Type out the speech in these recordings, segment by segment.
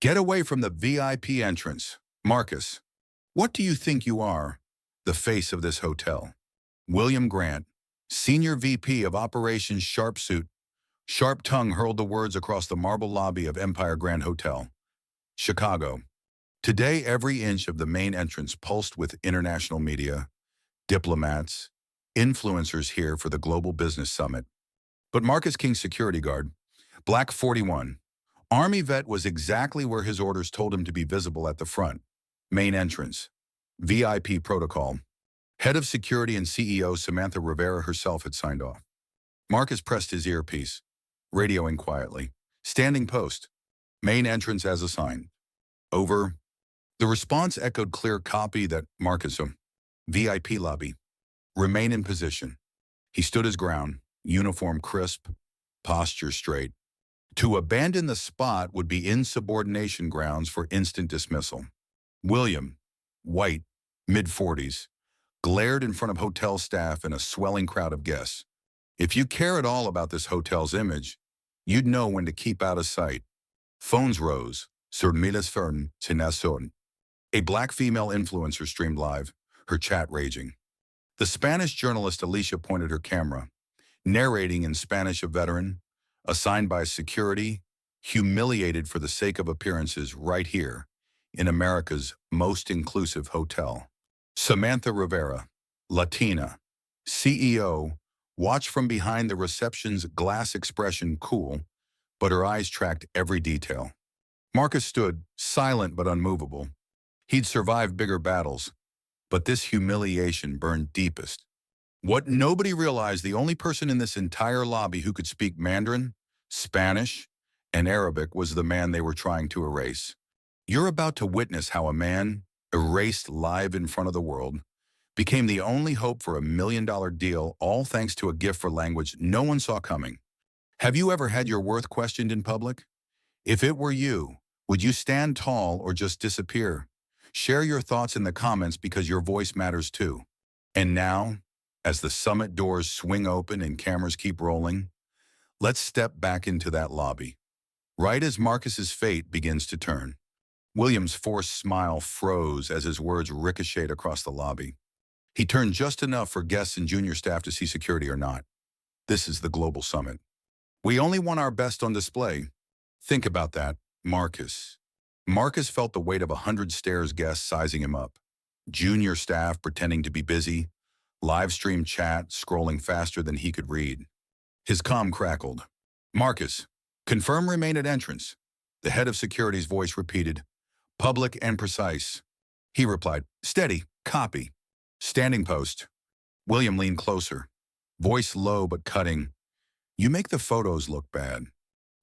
Get away from the VIP entrance. Marcus, what do you think you are? The face of this hotel. William Grant, Senior VP of Operations Sharpsuit. Sharp tongue hurled the words across the marble lobby of Empire Grand Hotel, Chicago. Today, every inch of the main entrance pulsed with international media, diplomats, influencers here for the Global Business Summit. But Marcus King's security guard, Black 41, Army vet, was exactly where his orders told him to be, visible at the front, main entrance, VIP protocol. Head of Security and CEO Samantha Rivera herself had signed off. Marcus pressed his earpiece, radioing quietly. Standing post. Main entrance as assigned. Over. The response echoed clear copy that Marcus, VIP lobby. Remain in position. He stood his ground, uniform crisp, posture straight. To abandon the spot would be insubordination grounds for instant dismissal. William, white, mid-40s, glared in front of hotel staff and a swelling crowd of guests. If you care at all about this hotel's image, you'd know when to keep out of sight. Phones rose. Sur miles fern, tenason. A black female influencer streamed live, her chat raging. The Spanish journalist Alicia pointed her camera, narrating in Spanish. A veteran, assigned by security, humiliated for the sake of appearances right here, in America's most inclusive hotel. Samantha Rivera, Latina, CEO, watched from behind the reception's glass expression, cool, but her eyes tracked every detail. Marcus stood, silent but unmovable. He'd survived bigger battles, but this humiliation burned deepest. What nobody realized, the only person in this entire lobby who could speak Mandarin, Spanish, and Arabic was the man they were trying to erase. You're about to witness how a man, erased live in front of the world, became the only hope for $1 million deal, all thanks to a gift for language no one saw coming. Have you ever had your worth questioned in public? If it were you, would you stand tall or just disappear? Share your thoughts in the comments, because your voice matters too. And now, as the summit doors swing open and cameras keep rolling, let's step back into that lobby. Right as Marcus's fate begins to turn. William's forced smile froze as his words ricocheted across the lobby. He turned just enough for guests and junior staff to see security or not. This is the Global Summit. We only want our best on display. Think about that, Marcus. Marcus felt the weight of 100 stares, guests sizing him up. Junior staff pretending to be busy. Live stream chat scrolling faster than he could read. His comm crackled. Marcus, confirm remain at entrance. The head of security's voice repeated, public and precise. He replied, steady, copy. Standing post. William leaned closer, voice low but cutting. You make the photos look bad.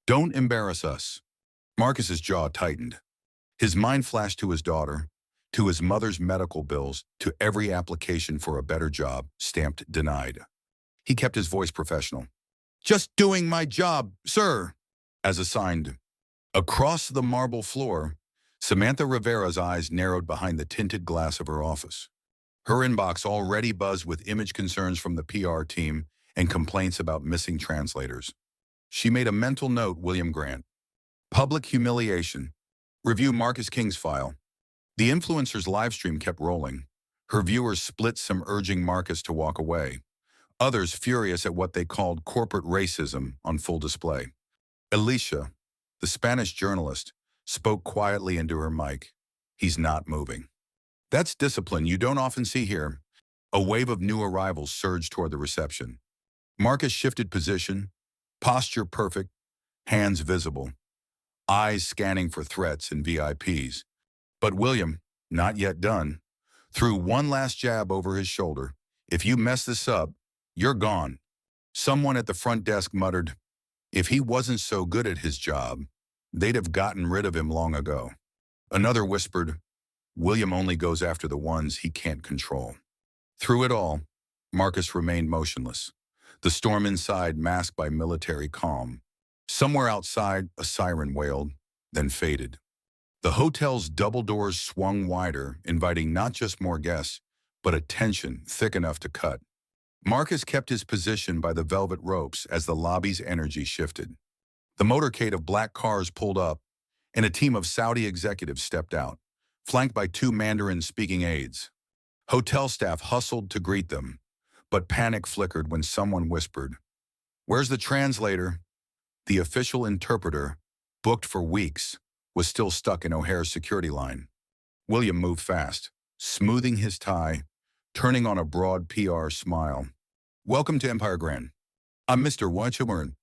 Don't embarrass us. Marcus's jaw tightened. His mind flashed to his daughter, to his mother's medical bills, to every application for a better job, stamped denied. He kept his voice professional. Just doing my job, sir. As assigned. Across the marble floor, Samantha Rivera's eyes narrowed behind the tinted glass of her office. Her inbox already buzzed with image concerns from the PR team and complaints about missing translators. She made a mental note, William Grant. Public humiliation. Review Marcus King's file. The influencer's livestream kept rolling. Her viewers split, some urging Marcus to walk away, others furious at what they called corporate racism on full display. Alicia, the Spanish journalist, spoke quietly into her mic. He's not moving. That's discipline you don't often see here. A wave of new arrivals surged toward the reception. Marcus shifted position, posture perfect, hands visible, eyes scanning for threats and VIPs. But William, not yet done, threw one last jab over his shoulder. If you mess this up, you're gone. Someone at the front desk muttered, if he wasn't so good at his job, they'd have gotten rid of him long ago. Another whispered, William only goes after the ones he can't control. Through it all, Marcus remained motionless, the storm inside masked by military calm. Somewhere outside, a siren wailed, then faded. The hotel's double doors swung wider, inviting not just more guests, but a tension thick enough to cut. Marcus kept his position by the velvet ropes as the lobby's energy shifted. The motorcade of black cars pulled up, and a team of Saudi executives stepped out, flanked by two Mandarin-speaking aides. Hotel staff hustled to greet them, but panic flickered when someone whispered, "Where's the translator?" The official interpreter, booked for weeks, was still stuck in O'Hare's security line. William moved fast, smoothing his tie, turning on a broad PR smile. "Welcome to Empire Grand. I'm Mr. William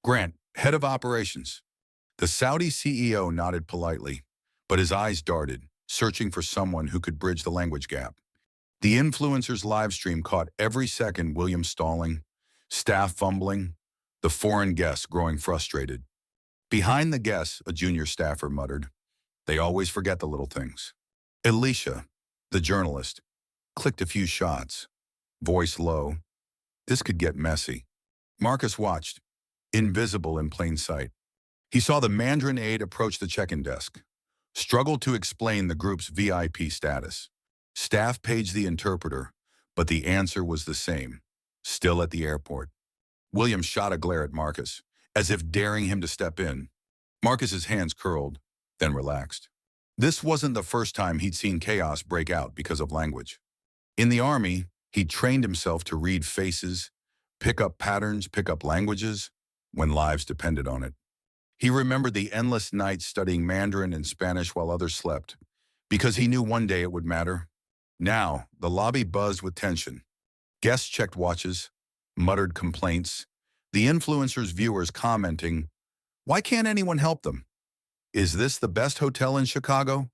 Grant, head of operations." The Saudi CEO nodded politely, but his eyes darted, searching for someone who could bridge the language gap. The influencer's livestream caught every second William stalling, staff fumbling, the foreign guests growing frustrated. Behind the guests, a junior staffer muttered, "They always forget the little things." Alicia, the journalist, clicked a few shots, voice low. This could get messy. Marcus watched, invisible in plain sight. He saw the Mandarin aide approach the check-in desk, struggled to explain the group's VIP status. Staff paged the interpreter, but the answer was the same, still at the airport. William shot a glare at Marcus, as if daring him to step in. Marcus's hands curled, then relaxed. This wasn't the first time he'd seen chaos break out because of language. In the army, he'd trained himself to read faces, pick up patterns, pick up languages, when lives depended on it. He remembered the endless nights studying Mandarin and Spanish while others slept, because he knew one day it would matter. Now, the lobby buzzed with tension. Guests checked watches, muttered complaints, the influencers' viewers commenting, "Why can't anyone help them? Is this the best hotel in Chicago?"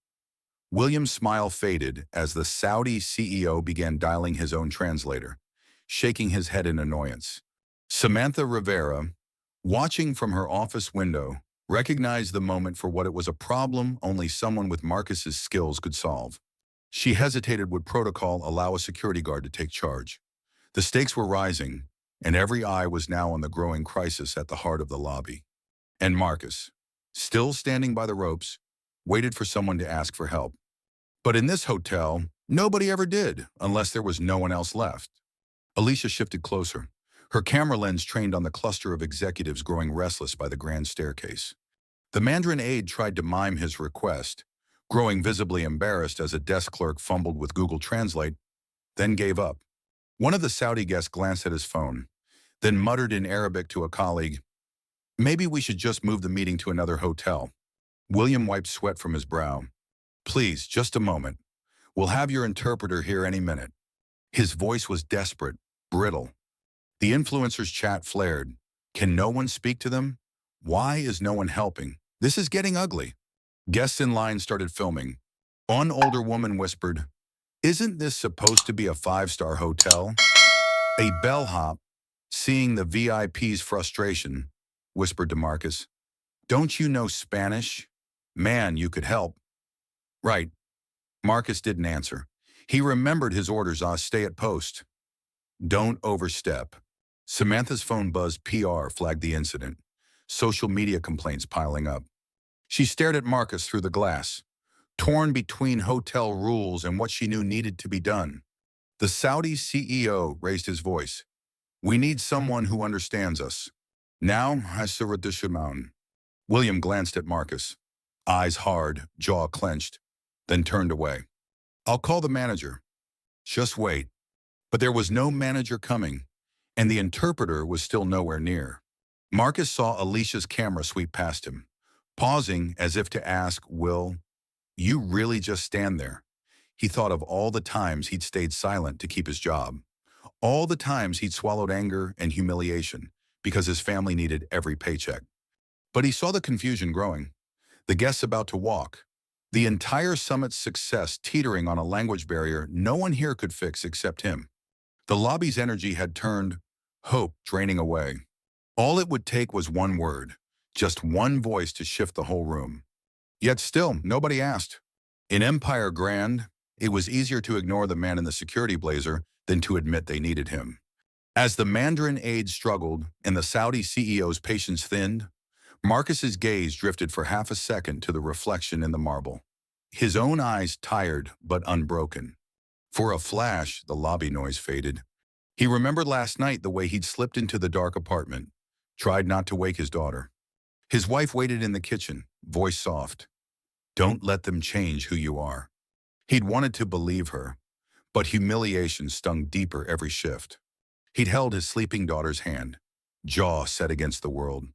William's smile faded as the Saudi CEO began dialing his own translator, shaking his head in annoyance. Samantha Rivera, watching from her office window, recognized the moment for what it was: a problem only someone with Marcus's skills could solve. She hesitated. Would protocol allow a security guard to take charge? The stakes were rising, and every eye was now on the growing crisis at the heart of the lobby. And Marcus, still standing by the ropes, waited for someone to ask for help. But in this hotel, nobody ever did, unless there was no one else left. Alicia shifted closer, her camera lens trained on the cluster of executives growing restless by the grand staircase. The Mandarin aide tried to mime his request, growing visibly embarrassed as a desk clerk fumbled with Google Translate, then gave up. One of the Saudi guests glanced at his phone, then muttered in Arabic to a colleague, "Maybe we should just move the meeting to another hotel." William wiped sweat from his brow. "Please, just a moment. We'll have your interpreter here any minute." His voice was desperate, brittle. The influencer's chat flared. "Can no one speak to them? Why is no one helping? This is getting ugly." Guests in line started filming. One older woman whispered, "Isn't this supposed to be a five-star hotel?" A bellhop, seeing the VIP's frustration, whispered to Marcus, "Don't you know Spanish? Man, you could help." "Right." Marcus didn't answer. He remembered his orders: stay at post. "Don't overstep." Samantha's phone buzzed. PR flagged the incident. Social media complaints piling up. She stared at Marcus through the glass, torn between hotel rules and what she knew needed to be done. The Saudi CEO raised his voice. "We need someone who understands us. Now, I saw the." William glanced at Marcus, eyes hard, jaw clenched, then turned away. "I'll call the manager." "Just wait." But there was no manager coming, and the interpreter was still nowhere near. Marcus saw Alicia's camera sweep past him, pausing as if to ask, "Will you really just stand there?" He thought of all the times he'd stayed silent to keep his job, all the times he'd swallowed anger and humiliation because his family needed every paycheck. But he saw the confusion growing, the guests about to walk, the entire summit's success teetering on a language barrier no one here could fix except him. The lobby's energy had turned, hope draining away. All it would take was one word, just one voice to shift the whole room. Yet still, nobody asked. In Empire Grand, it was easier to ignore the man in the security blazer than to admit they needed him. As the Mandarin aide struggled and the Saudi CEO's patience thinned, Marcus's gaze drifted for half a second to the reflection in the marble. His own eyes tired but unbroken. For a flash, the lobby noise faded. He remembered last night the way he'd slipped into the dark apartment, tried not to wake his daughter. His wife waited in the kitchen, voice soft. Don't let them change who you are. He'd wanted to believe her, but humiliation stung deeper every shift. He'd held his sleeping daughter's hand, jaw set against the world,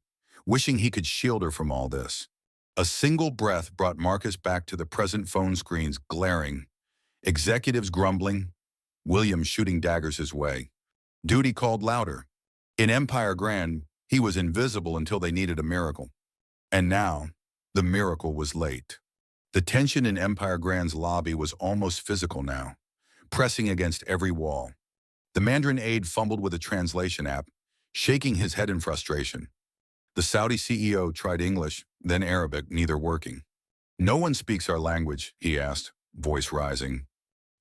wishing he could shield her from all this. A single breath brought Marcus back to the present phone screens glaring, executives grumbling, William shooting daggers his way. Duty called louder. In Empire Grand, he was invisible until they needed a miracle. And now, the miracle was late. The tension in Empire Grand's lobby was almost physical now, pressing against every wall. The Mandarin aide fumbled with a translation app, shaking his head in frustration. The Saudi CEO tried English, then Arabic, neither working. "No one speaks our language," he asked, voice rising.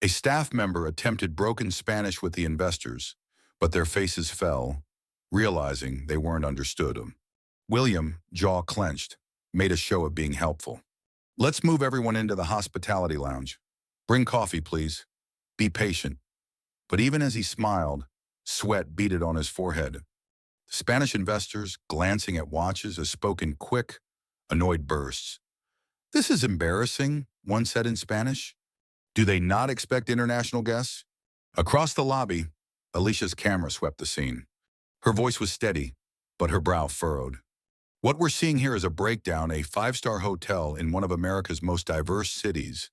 A staff member attempted broken Spanish with the investors, but their faces fell, realizing they weren't understood. William, jaw clenched, made a show of being helpful. "Let's move everyone into the hospitality lounge. Bring coffee, please. Be patient." But even as he smiled, sweat beaded on his forehead. Spanish investors, glancing at watches, spoke in quick, annoyed bursts. "This is embarrassing," one said in Spanish. "Do they not expect international guests?" Across the lobby, Alicia's camera swept the scene. Her voice was steady, but her brow furrowed. "What we're seeing here is a breakdown, a five-star hotel in one of America's most diverse cities,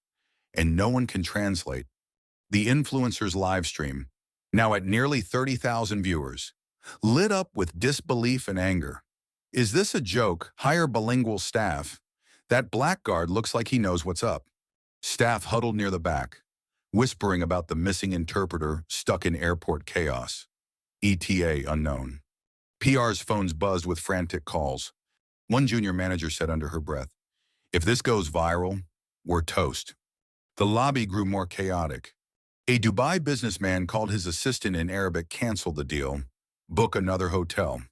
and no one can translate. The influencer's live stream, now at nearly 30,000 viewers, lit up with disbelief and anger. Is this a joke? Hire bilingual staff. That blackguard looks like he knows what's up." Staff huddled near the back, whispering about the missing interpreter stuck in airport chaos. ETA unknown. PR's phones buzzed with frantic calls. One junior manager said under her breath, "If this goes viral, we're toast." The lobby grew more chaotic. A Dubai businessman called his assistant in Arabic, canceled the deal, book another hotel.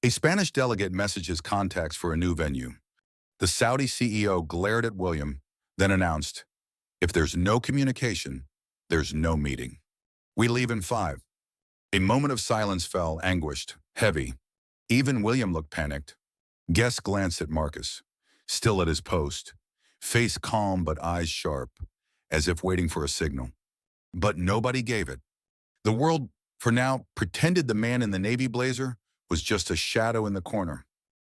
A Spanish delegate messaged his contacts for a new venue. The Saudi CEO glared at William, then announced, "If there's no communication, there's no meeting. We leave in 5. A moment of silence fell, anguished, heavy. Even William looked panicked. Guests glanced at Marcus, still at his post, face calm but eyes sharp, as if waiting for a signal. But nobody gave it. The world, for now, pretended the man in the navy blazer was just a shadow in the corner.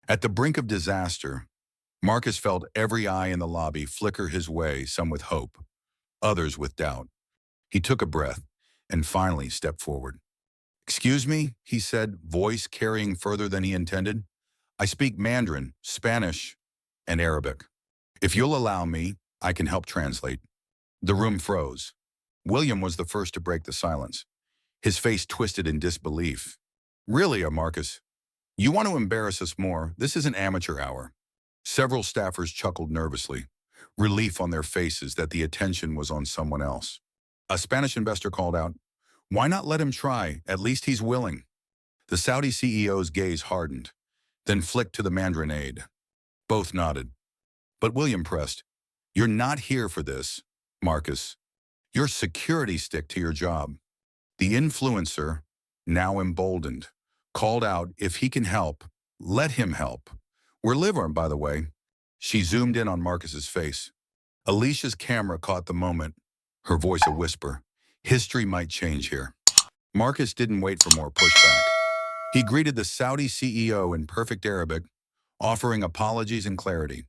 At the brink of disaster, Marcus felt every eye in the lobby flicker his way, some with hope, others with doubt. He took a breath and finally stepped forward. "Excuse me," he said, voice carrying further than he intended. "I speak Mandarin, Spanish, and Arabic. If you'll allow me, I can help translate." The room froze. William was the first to break the silence, his face twisted in disbelief. "Really, Marcus? You want to embarrass us more? This is an amateur hour." Several staffers chuckled nervously, relief on their faces that the attention was on someone else. A Spanish investor called out, "Why not let him try? At least he's willing." The Saudi CEO's gaze hardened, then flicked to the Mandarin aide. Both nodded. But William pressed, "You're not here for this, Marcus. You're security stick to your job." The influencer, now emboldened, called out, "If he can help, let him help. We're live-armed, by the way." She zoomed in on Marcus's face. Alicia's camera caught the moment, her voice a whisper. History might change here. Marcus didn't wait for more pushback. He greeted the Saudi CEO in perfect Arabic, offering apologies and clarity.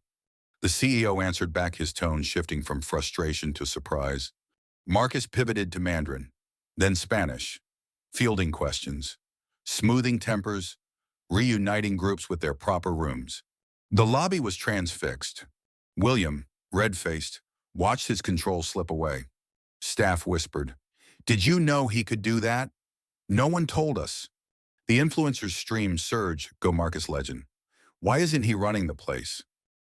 The CEO answered back, his tone shifting from frustration to surprise. Marcus pivoted to Mandarin, then Spanish, fielding questions, smoothing tempers, reuniting groups with their proper rooms. The lobby was transfixed. William, red-faced, watched his control slip away. Staff whispered, "Did you know he could do that? No one told us." The influencer's stream surged, "Go Marcus legend. Why isn't he running the place?"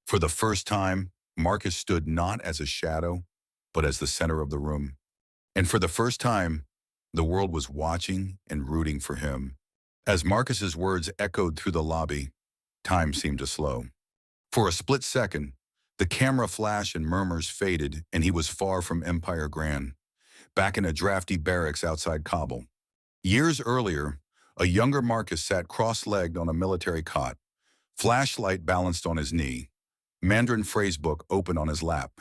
For the first time, Marcus stood not as a shadow, but as the center of the room. And for the first time, the world was watching and rooting for him. As Marcus's words echoed through the lobby, time seemed to slow. For a split second, the camera flash and murmurs faded, and he was far from Empire Grand, back in a drafty barracks outside Kabul. Years earlier, a younger Marcus sat cross-legged on a military cot, flashlight balanced on his knee, Mandarin phrasebook open on his lap.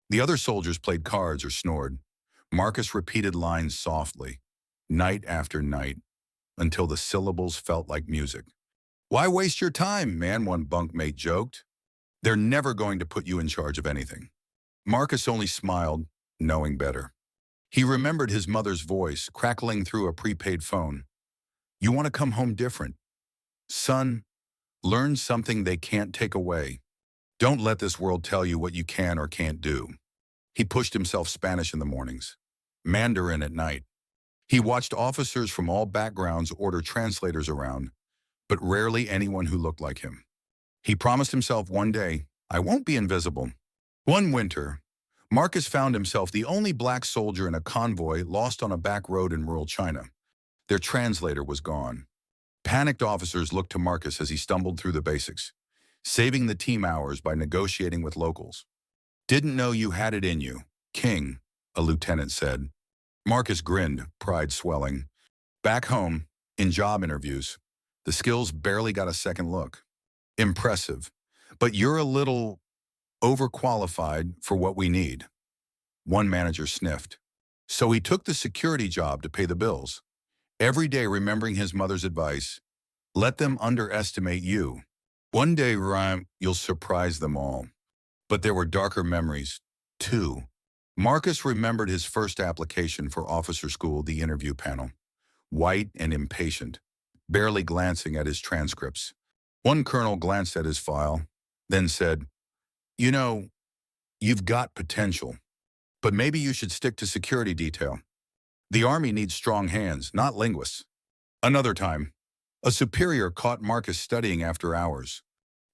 The other soldiers played cards or snored. Marcus repeated lines softly, night after night, until the syllables felt like music. "Why waste your time, man?" one bunkmate joked. "They're never going to put you in charge of anything." Marcus only smiled, knowing better. He remembered his mother's voice crackling through a prepaid phone. "You want to come home different. Son, learn something they can't take away. Don't let this world tell you what you can or can't do." He pushed himself Spanish in the mornings, Mandarin at night. He watched officers from all backgrounds order translators around, but rarely anyone who looked like him. He promised himself one day, "I won't be invisible." One winter, Marcus found himself the only black soldier in a convoy lost on a back road in rural China. Their translator was gone. Panicked officers looked to Marcus as he stumbled through the basics, saving the team hours by negotiating with locals. "Didn't know you had it in you, King," a lieutenant said. Marcus grinned, pride swelling. Back home, in job interviews, the skills barely got a second look. "Impressive, but you're a little overqualified for what we need," one manager sniffed. So he took the security job to pay the bills, every day remembering his mother's advice, "Let them underestimate you. One day, Rhyme, you'll surprise them all." But there were darker memories, too. Marcus remembered his first application for officer school, the interview panel. White and impatient, barely glancing at his transcripts. One colonel glanced at his file, then said, "You know, you've got potential, but maybe you should stick to security detail. The Army needs strong hands, not linguists." Another time, a superior caught Marcus studying after hours.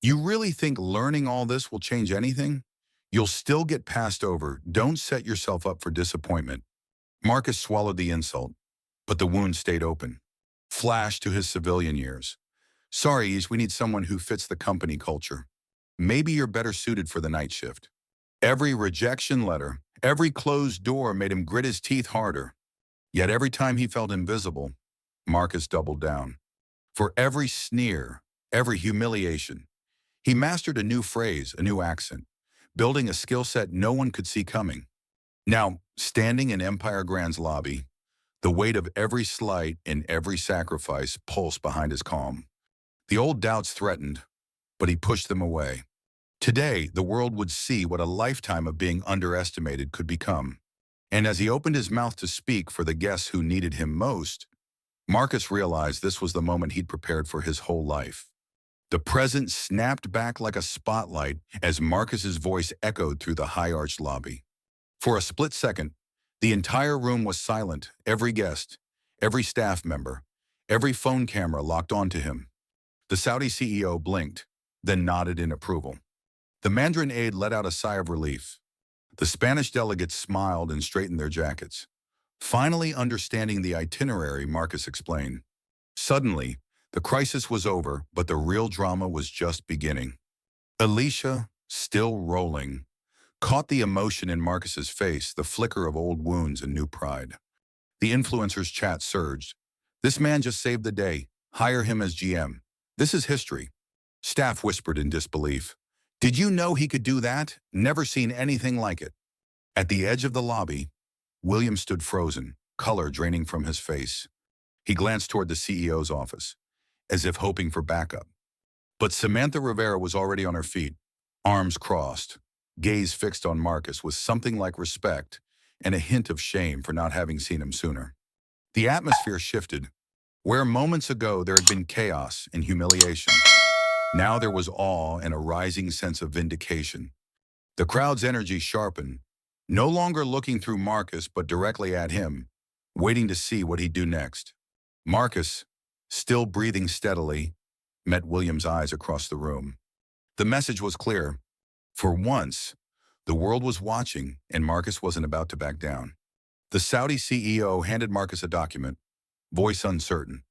"You really think learning all this will change anything? You'll still get passed over. Don't set yourself up for disappointment." Marcus swallowed the insult, but the wound stayed open. Flash to his civilian years. "Sorry, we need someone who fits the company culture. Maybe you're better suited for the night shift." Every rejection letter, every closed door made him grit his teeth harder. Yet every time he felt invisible, Marcus doubled down. For every sneer, every humiliation, he mastered a new phrase, a new accent, building a skill set no one could see coming. Now, standing in Empire Grand's lobby, the weight of every slight and every sacrifice pulsed behind his calm. The old doubts threatened, but he pushed them away. Today, the world would see what a lifetime of being underestimated could become. And as he opened his mouth to speak for the guests who needed him most, Marcus realized this was the moment he'd prepared for his whole life. The present snapped back like a spotlight as Marcus's voice echoed through the high-arched lobby. For a split second, the entire room was silent, every guest, every staff member, every phone camera locked onto him. The Saudi CEO blinked, then nodded in approval. The Mandarin aide let out a sigh of relief. The Spanish delegates smiled and straightened their jackets. Finally understanding the itinerary, Marcus explained. Suddenly, the crisis was over, but the real drama was just beginning. Alicia, still rolling, caught the emotion in Marcus's face, the flicker of old wounds and new pride. The influencer's chat surged. "This man just saved the day. Hire him as GM. This is history." Staff whispered in disbelief. "Did you know he could do that? Never seen anything like it." At the edge of the lobby, William stood frozen, color draining from his face. He glanced toward the CEO's office, as if hoping for backup. But Samantha Rivera was already on her feet, arms crossed, gaze fixed on Marcus with something like respect and a hint of shame for not having seen him sooner. The atmosphere shifted. Where moments ago there had been chaos and humiliation, now there was awe and a rising sense of vindication. The crowd's energy sharpened, no longer looking through Marcus but directly at him, waiting to see what he'd do next. Marcus, still breathing steadily, met William's eyes across the room. The message was clear. For once, the world was watching and Marcus wasn't about to back down. The Saudi CEO handed Marcus a document, voice uncertain.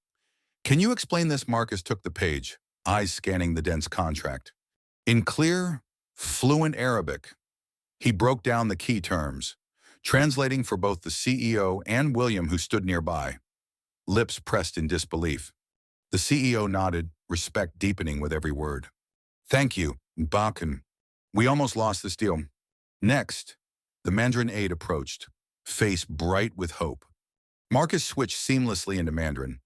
"Can you explain this?" Marcus took the page, eyes scanning the dense contract. In clear, fluent Arabic, he broke down the key terms, translating for both the CEO and William, who stood nearby. Lips pressed in disbelief. The CEO nodded, respect deepening with every word. "Thank you, Bakken." We almost lost this deal. Next, the Mandarin aide approached, face bright with hope. Marcus switched seamlessly into Mandarin,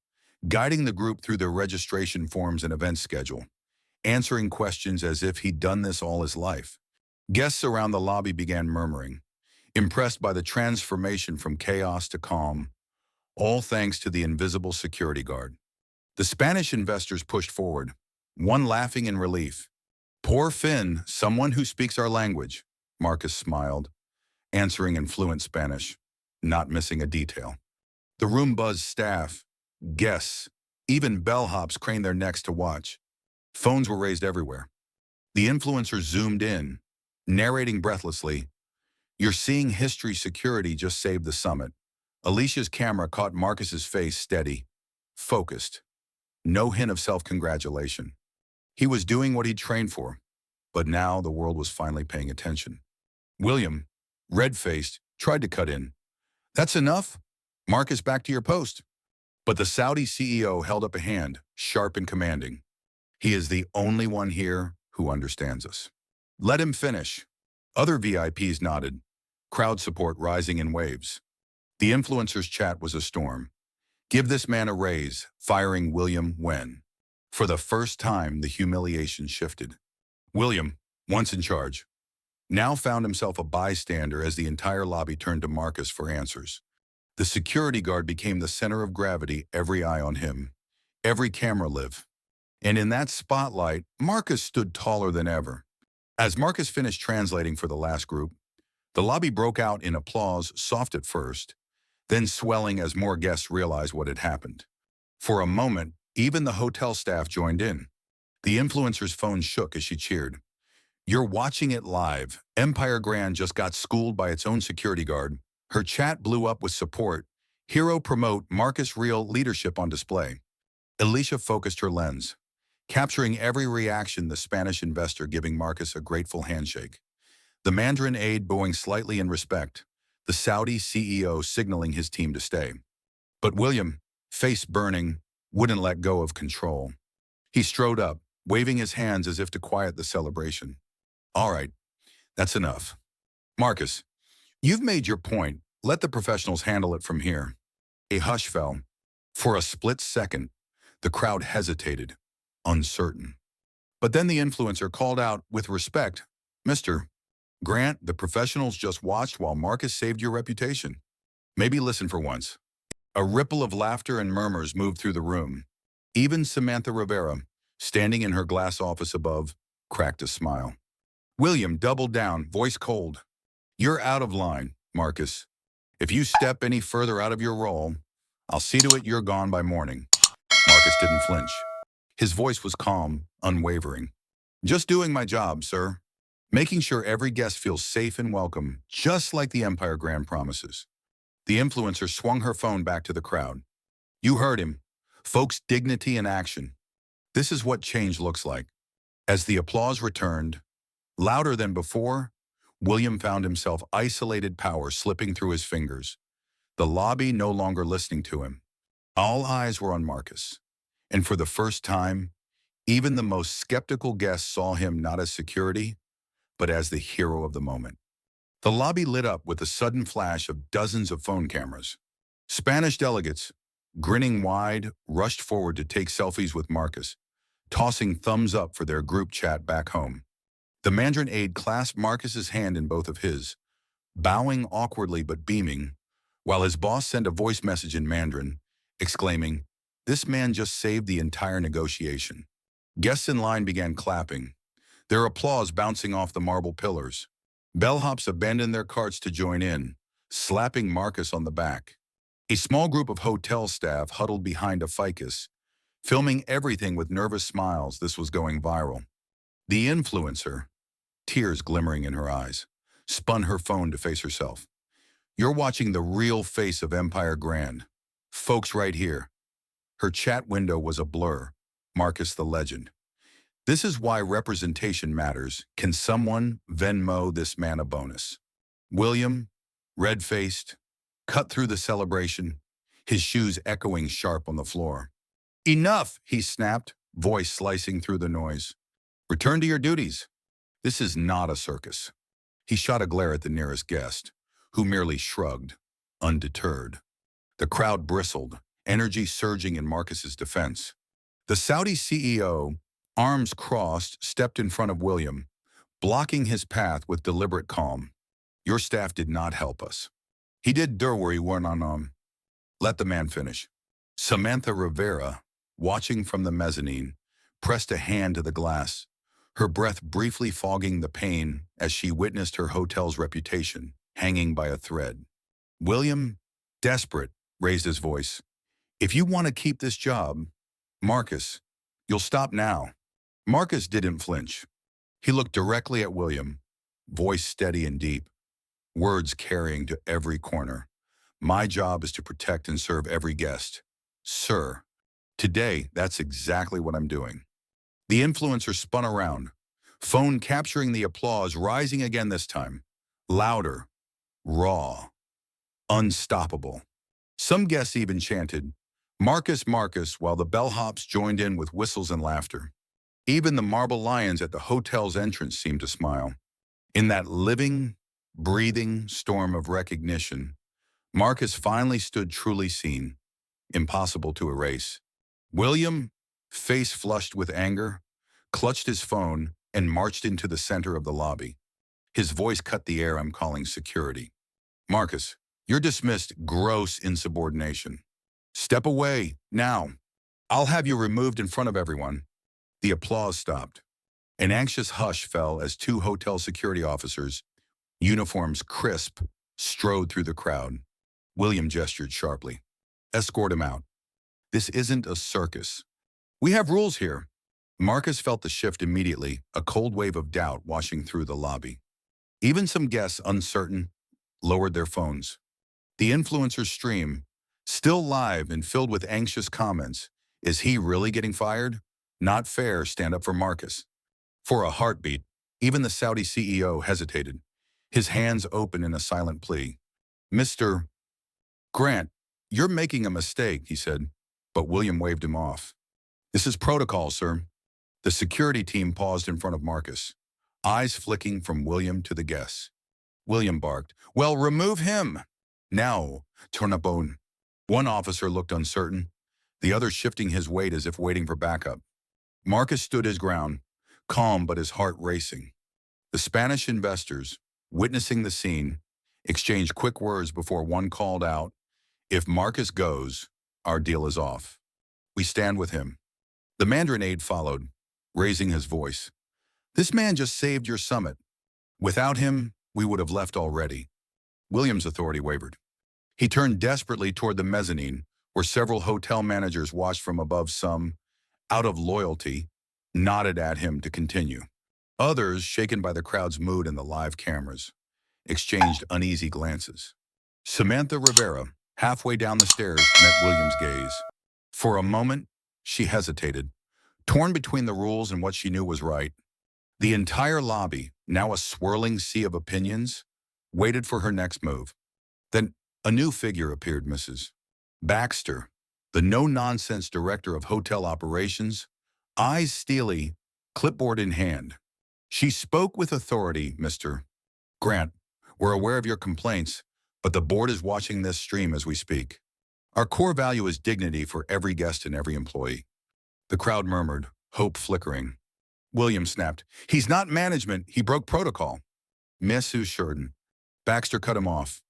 guiding the group through their registration forms and event schedule, answering questions as if he'd done this all his life. Guests around the lobby began murmuring, impressed by the transformation from chaos to calm, all thanks to the invisible security guard. The Spanish investors pushed forward, one laughing in relief. "Poor Finn, someone who speaks our language," Marcus smiled, answering in fluent Spanish, not missing a detail. The room buzzed staff, guests, even bellhops craned their necks to watch. Phones were raised everywhere. The influencers zoomed in, narrating breathlessly, "You're seeing history. Security just saved the summit." Alicia's camera caught Marcus's face steady, focused. No hint of self-congratulation. He was doing what he'd trained for, but now the world was finally paying attention. William, red-faced, tried to cut in. "That's enough? Marcus, back to your post." But the Saudi CEO held up a hand, sharp and commanding. "He is the only one here who understands us. Let him finish." Other VIPs nodded, crowd support rising in waves. The influencers' chat was a storm. "Give this man a raise," firing William when. For the first time, the humiliation shifted. William, once in charge, now found himself a bystander as the entire lobby turned to Marcus for answers. The security guard became the center of gravity, every eye on him, every camera live. And in that spotlight, Marcus stood taller than ever. As Marcus finished translating for the last group, the lobby broke out in applause, soft at first, then swelling as more guests realized what had happened. For a moment, even the hotel staff joined in. The influencer's phone shook as she cheered. "You're watching it live. Empire Grand just got schooled by its own security guard." Her chat blew up with support. "Hero promote Marcus, real leadership on display." Alicia focused her lens, capturing every reaction, the Spanish investor giving Marcus a grateful handshake, the Mandarin aide bowing slightly in respect, the Saudi CEO signaling his team to stay. But William, face burning, wouldn't let go of control. He strode up, waving his hands as if to quiet the celebration. "All right, that's enough. Marcus, you've made your point. Let the professionals handle it from here." A hush fell. For a split second, the crowd hesitated, uncertain. But then the influencer called out with respect, "Mr. Grant, the professionals just watched while Marcus saved your reputation. Maybe listen for once." A ripple of laughter and murmurs moved through the room. Even Samantha Rivera, standing in her glass office above, cracked a smile. William doubled down, voice cold. "You're out of line, Marcus. If you step any further out of your role, I'll see to it you're gone by morning." Marcus didn't flinch. His voice was calm, unwavering. "Just doing my job, sir. Making sure every guest feels safe and welcome, just like the Empire Grand promises." The influencer swung her phone back to the crowd. "You heard him. Folks, dignity in action. This is what change looks like." As the applause returned, louder than before, William found himself isolated power slipping through his fingers, the lobby no longer listening to him. All eyes were on Marcus, and for the first time, even the most skeptical guests saw him not as security, but as the hero of the moment. The lobby lit up with a sudden flash of dozens of phone cameras. Spanish delegates, grinning wide, rushed forward to take selfies with Marcus, tossing thumbs up for their group chat back home. The Mandarin aide clasped Marcus's hand in both of his, bowing awkwardly but beaming, while his boss sent a voice message in Mandarin, exclaiming, "This man just saved the entire negotiation." Guests in line began clapping, their applause bouncing off the marble pillars. Bellhops abandoned their carts to join in, slapping Marcus on the back. A small group of hotel staff huddled behind a ficus, filming everything with nervous smiles. This was going viral. The influencer, tears glimmering in her eyes, spun her phone to face herself. "You're watching the real face of Empire Grand. Folks right here." Her chat window was a blur. Marcus the legend. "This is why representation matters. Can someone Venmo this man a bonus?" William, red-faced, cut through the celebration, his shoes echoing sharp on the floor. "Enough," he snapped, voice slicing through the noise. "Return to your duties." This is not a circus. He shot a glare at the nearest guest, who merely shrugged, undeterred. The crowd bristled, energy surging in Marcus's defense. The Saudi CEO, arms crossed, stepped in front of William, blocking his path with deliberate calm. Your staff did not help us. He did worry one on. Let the man finish. Samantha Rivera, watching from the mezzanine, pressed a hand to the glass, her breath briefly fogging the pain as she witnessed her hotel's reputation hanging by a thread. William, desperate, raised his voice. If you want to keep this job, Marcus, you'll stop now. Marcus didn't flinch. He looked directly at William, voice steady and deep, words carrying to every corner. My job is to protect and serve every guest. Sir, today, that's exactly what I'm doing. The influencer spun around, phone capturing the applause, rising again this time. Louder, raw, unstoppable. Some guests even chanted, Marcus, Marcus, while the bellhops joined in with whistles and laughter. Even the marble lions at the hotel's entrance seemed to smile. In that living, breathing storm of recognition, Marcus finally stood truly seen, impossible to erase. William, face flushed with anger, clutched his phone and marched into the center of the lobby. His voice cut the air. I'm calling security. Marcus, you're dismissed. Gross insubordination. Step away, now. I'll have you removed in front of everyone. The applause stopped. An anxious hush fell as two hotel security officers, uniforms crisp, strode through the crowd. William gestured sharply. Escort him out. This isn't a circus. We have rules here. Marcus felt the shift immediately, a cold wave of doubt washing through the lobby. Even some guests, uncertain, lowered their phones. The influencer's stream, still live and filled with anxious comments. Is he really getting fired? Not fair. Stand up for Marcus. For a heartbeat, even the Saudi CEO hesitated, his hands open in a silent plea. Mr. Grant, you're making a mistake, he said, but William waved him off. This is protocol, sir. The security team paused in front of Marcus, eyes flicking from William to the guests. William barked, well, remove him. Now, turn up on. One officer looked uncertain, the other shifting his weight as if waiting for backup. Marcus stood his ground, calm but his heart racing. The Spanish investors, witnessing the scene, exchanged quick words before one called out, if Marcus goes, our deal is off. We stand with him. The Mandarin aide followed, raising his voice. This man just saved your summit. Without him, we would have left already. William's authority wavered. He turned desperately toward the mezzanine, where several hotel managers watched from above. Some, out of loyalty, nodded at him to continue. Others, shaken by the crowd's mood and the live cameras, exchanged uneasy glances. Samantha Rivera, halfway down the stairs, met William's gaze. For a moment, she hesitated, torn between the rules and what she knew was right. The entire lobby, now a swirling sea of opinions, waited for her next move. Then a new figure appeared, Mrs. Baxter, the no-nonsense director of hotel operations, eyes steely, clipboard in hand. She spoke with authority. Mr. Grant, we're aware of your complaints, but the board is watching this stream as we speak. Our core value is dignity for every guest and every employee. The crowd murmured, hope flickering. William snapped, he's not management, he broke protocol. Mrs. Sheridan. Baxter cut him off.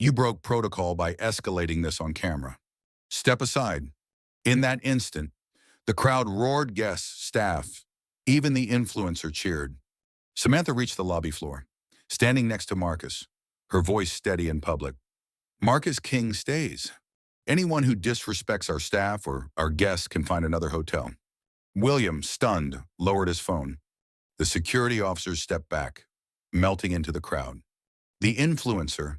You broke protocol by escalating this on camera. Step aside. In that instant, the crowd roared. Guests, staff, even the influencer cheered. Samantha reached the lobby floor, standing next to Marcus, her voice steady in public. Marcus King stays. Anyone who disrespects our staff or our guests can find another hotel. William, stunned, lowered his phone. The security officers stepped back, melting into the crowd. The influencer,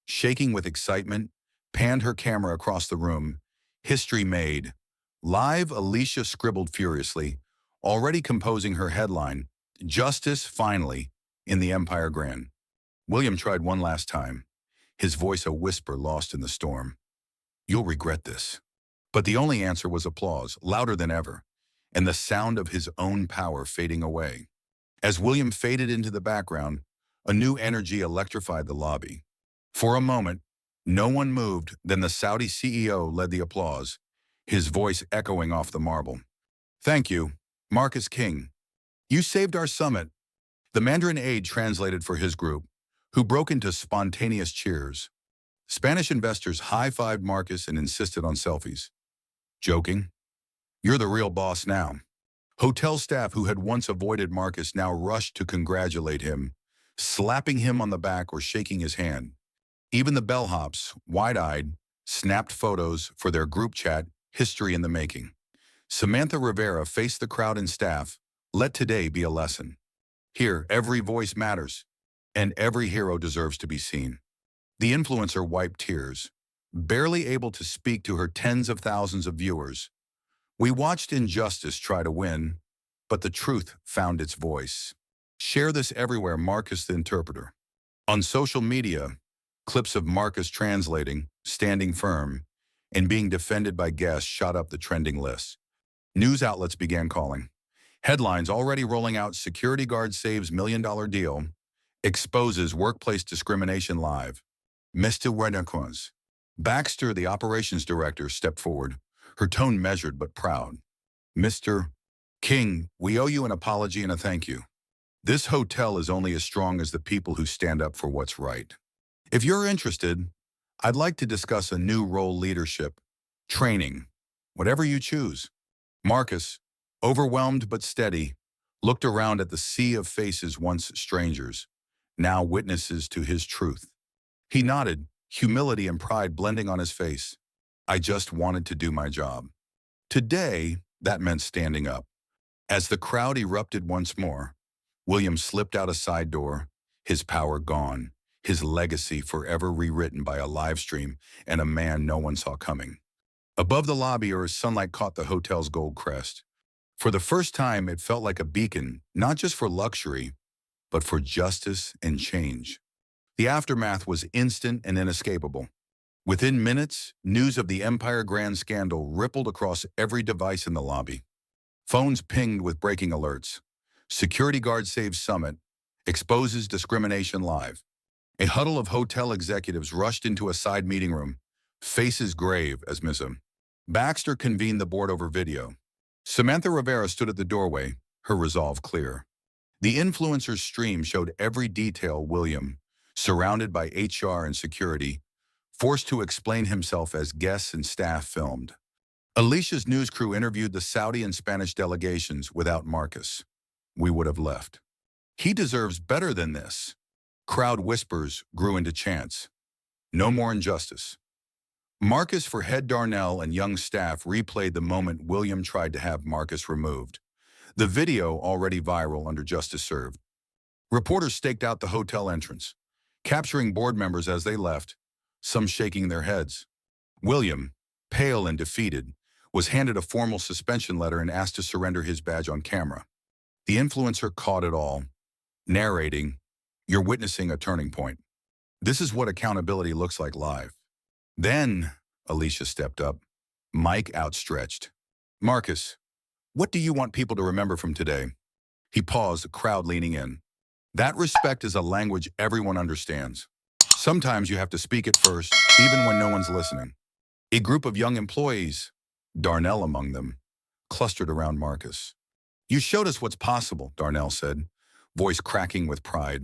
shaking with excitement, panned her camera across the room. History made. Live, Alicia scribbled furiously, already composing her headline, Justice, finally, in the Empire Grand. William tried one last time, his voice a whisper lost in the storm. You'll regret this. But the only answer was applause, louder than ever, and the sound of his own power fading away. As William faded into the background, a new energy electrified the lobby. For a moment, no one moved, then the Saudi CEO led the applause, his voice echoing off the marble. "Thank you, Marcus King. You saved our summit." The Mandarin aide translated for his group, who broke into spontaneous cheers. Spanish investors high-fived Marcus and insisted on selfies. Joking? "You're the real boss now." Hotel staff who had once avoided Marcus now rushed to congratulate him, slapping him on the back or shaking his hand. Even the bellhops, wide-eyed, snapped photos for their group chat, history in the making. Samantha Rivera faced the crowd and staff. "Let today be a lesson. Here, every voice matters, and every hero deserves to be seen." The influencer wiped tears, barely able to speak to her tens of thousands of viewers. "We watched injustice try to win, but the truth found its voice." Share this everywhere, Marcus the interpreter. On social media, clips of Marcus translating, standing firm, and being defended by guests shot up the trending lists. News outlets began calling. Headlines already rolling out: "Security guard saves $1 million deal, exposes workplace discrimination live." Mr. Wednerquans. Baxter, the operations director, stepped forward, her tone measured but proud. "Mr. King, we owe you an apology and a thank you. This hotel is only as strong as the people who stand up for what's right. If you're interested, I'd like to discuss a new role: leadership, training, whatever you choose." Marcus, overwhelmed but steady, looked around at the sea of faces once strangers, now witnesses to his truth. He nodded, humility and pride blending on his face. "I just wanted to do my job." Today, that meant standing up. As the crowd erupted once more, William slipped out a side door, his power gone, his legacy forever rewritten by a live stream and a man no one saw coming. Above the lobby, or as sunlight caught the hotel's gold crest. For the first time, it felt like a beacon, not just for luxury, but for justice and change. The aftermath was instant and inescapable. Within minutes, news of the Empire Grand scandal rippled across every device in the lobby. Phones pinged with breaking alerts. "Security guard saves summit, exposes discrimination live." A huddle of hotel executives rushed into a side meeting room, faces grave as Ms. Baxter convened the board over video. Samantha Rivera stood at the doorway, her resolve clear. The influencer's stream showed every detail. William, surrounded by HR and security, forced to explain himself as guests and staff filmed. Alicia's news crew interviewed the Saudi and Spanish delegations. "Without Marcus, we would have left. He deserves better than this." Crowd whispers grew into chants. "No more injustice." Marcus for head Darnell and young staff replayed the moment William tried to have Marcus removed. The video already viral under Justice Served. Reporters staked out the hotel entrance, capturing board members as they left, some shaking their heads. William, pale and defeated, was handed a formal suspension letter and asked to surrender his badge on camera. The influencer caught it all, narrating, "You're witnessing a turning point. This is what accountability looks like live." Then, Alicia stepped up, mic outstretched. "Marcus, what do you want people to remember from today?" He paused, a crowd leaning in. "That respect is a language everyone understands. Sometimes you have to speak it first, even when no one's listening." A group of young employees, Darnell among them, clustered around Marcus. "You showed us what's possible," Darnell said, voice cracking with pride.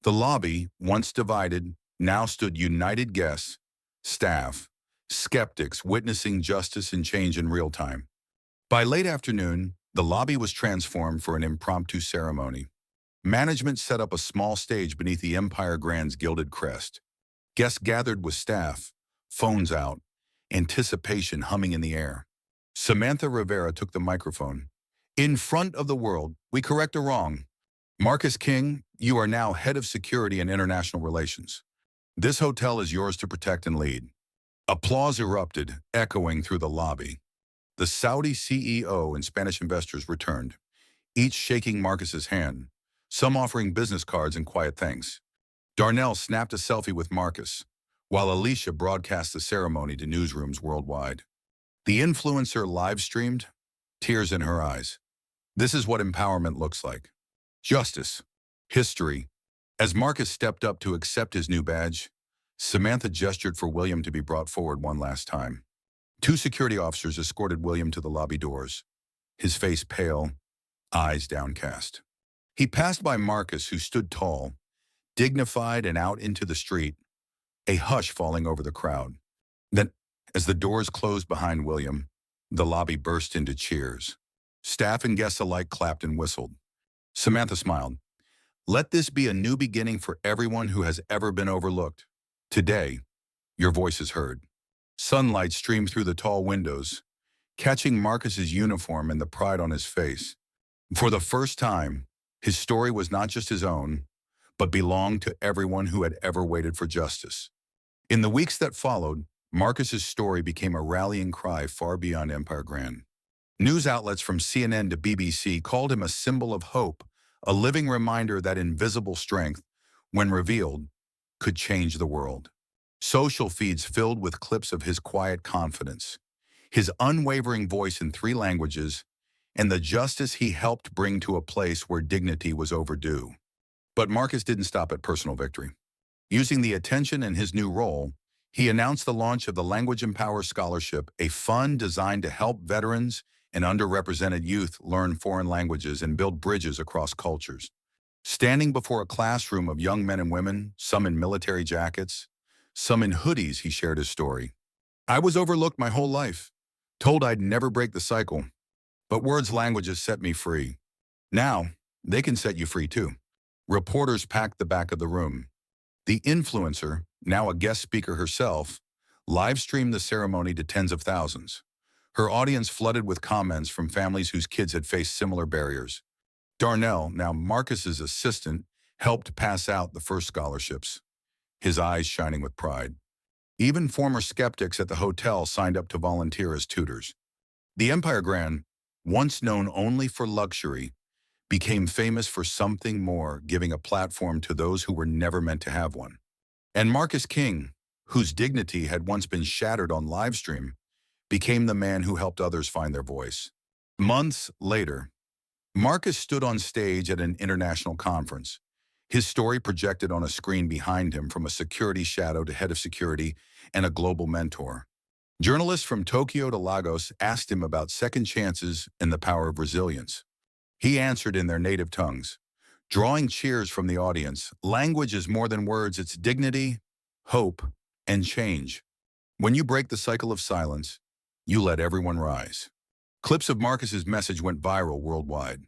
The lobby, once divided, now stood united: guests, staff, skeptics witnessing justice and change in real time. By late afternoon, the lobby was transformed for an impromptu ceremony. Management set up a small stage beneath the Empire Grand's gilded crest. Guests gathered with staff, phones out, anticipation humming in the air. Samantha Rivera took the microphone. "In front of the world, we correct a wrong. Marcus King, you are now head of security and international relations. This hotel is yours to protect and lead." Applause erupted, echoing through the lobby. The Saudi CEO and Spanish investors returned, each shaking Marcus's hand, some offering business cards and quiet thanks. Darnell snapped a selfie with Marcus, while Alicia broadcast the ceremony to newsrooms worldwide. The influencer live-streamed, tears in her eyes. "This is what empowerment looks like. Justice. History. As Marcus stepped up to accept his new badge, Samantha gestured for William to be brought forward one last time. Two security officers escorted William to the lobby doors, his face pale, eyes downcast. He passed by Marcus, who stood tall, dignified, and out into the street, a hush falling over the crowd. Then, as the doors closed behind William, the lobby burst into cheers. Staff and guests alike clapped and whistled. Samantha smiled. Let this be a new beginning for everyone who has ever been overlooked. Today, your voice is heard. Sunlight streamed through the tall windows, catching Marcus's uniform and the pride on his face. For the first time, his story was not just his own, but belonged to everyone who had ever waited for justice. In the weeks that followed, Marcus's story became a rallying cry far beyond Empire Grand. News outlets from CNN to BBC called him a symbol of hope, a living reminder that invisible strength, when revealed, could change the world. Social feeds filled with clips of his quiet confidence, his unwavering voice in 3 languages, and the justice he helped bring to a place where dignity was overdue. But Marcus didn't stop at personal victory. Using the attention in his new role, he announced the launch of the Language Empower Scholarship, a fund designed to help veterans and underrepresented youth learn foreign languages and build bridges across cultures. Standing before a classroom of young men and women, some in military jackets, some in hoodies, he shared his story. I was overlooked my whole life, told I'd never break the cycle, but words languages set me free. Now, they can set you free too. Reporters packed the back of the room. The influencer, now a guest speaker herself, live-streamed the ceremony to tens of thousands. Her audience flooded with comments from families whose kids had faced similar barriers. Darnell, now Marcus's assistant, helped pass out the first scholarships, his eyes shining with pride. Even former skeptics at the hotel signed up to volunteer as tutors. The Empire Grand, once known only for luxury, became famous for something more, giving a platform to those who were never meant to have one. And Marcus King, whose dignity had once been shattered on livestream, became the man who helped others find their voice. Months later, Marcus stood on stage at an international conference, his story projected on a screen behind him from a security shadow to head of security and a global mentor. Journalists from Tokyo to Lagos asked him about second chances and the power of resilience. He answered in their native tongues, drawing cheers from the audience. Language is more than words, it's dignity, hope, and change. When you break the cycle of silence, you let everyone rise. Clips of Marcus's message went viral worldwide.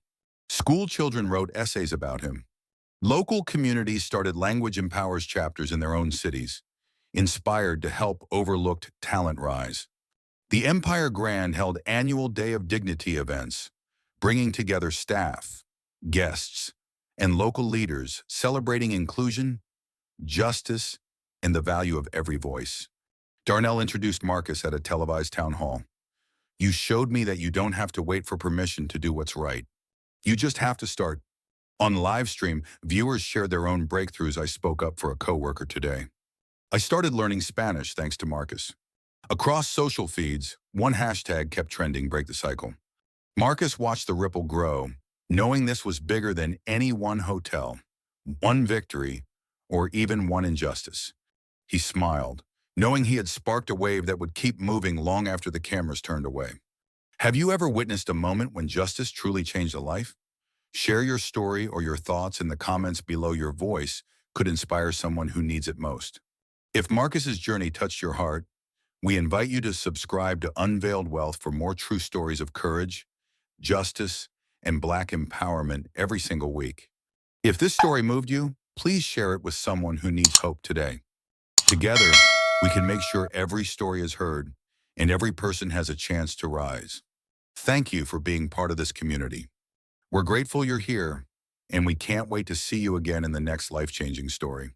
School children wrote essays about him. Local communities started Language Empowers chapters in their own cities, inspired to help overlooked talent rise. The Empire Grand held annual Day of Dignity events, bringing together staff, guests, and local leaders celebrating inclusion, justice, and the value of every voice. Darnell introduced Marcus at a televised town hall. You showed me that you don't have to wait for permission to do what's right. You just have to start. On live stream, viewers shared their own breakthroughs. I spoke up for a coworker today. I started learning Spanish thanks to Marcus. Across social feeds, one hashtag kept trending, break the cycle. Marcus watched the ripple grow, knowing this was bigger than any one hotel, one victory, or even one injustice. He smiled, knowing he had sparked a wave that would keep moving long after the cameras turned away. Have you ever witnessed a moment when justice truly changed a life? Share your story or your thoughts in the comments below. Your voice could inspire someone who needs it most. If Marcus's journey touched your heart, we invite you to subscribe to Unveiled Wealth for more true stories of courage, justice, and Black empowerment every single week. If this story moved you, please share it with someone who needs hope today. Together, we can make sure every story is heard and every person has a chance to rise. Thank you for being part of this community. We're grateful you're here, and we can't wait to see you again in the next life-changing story.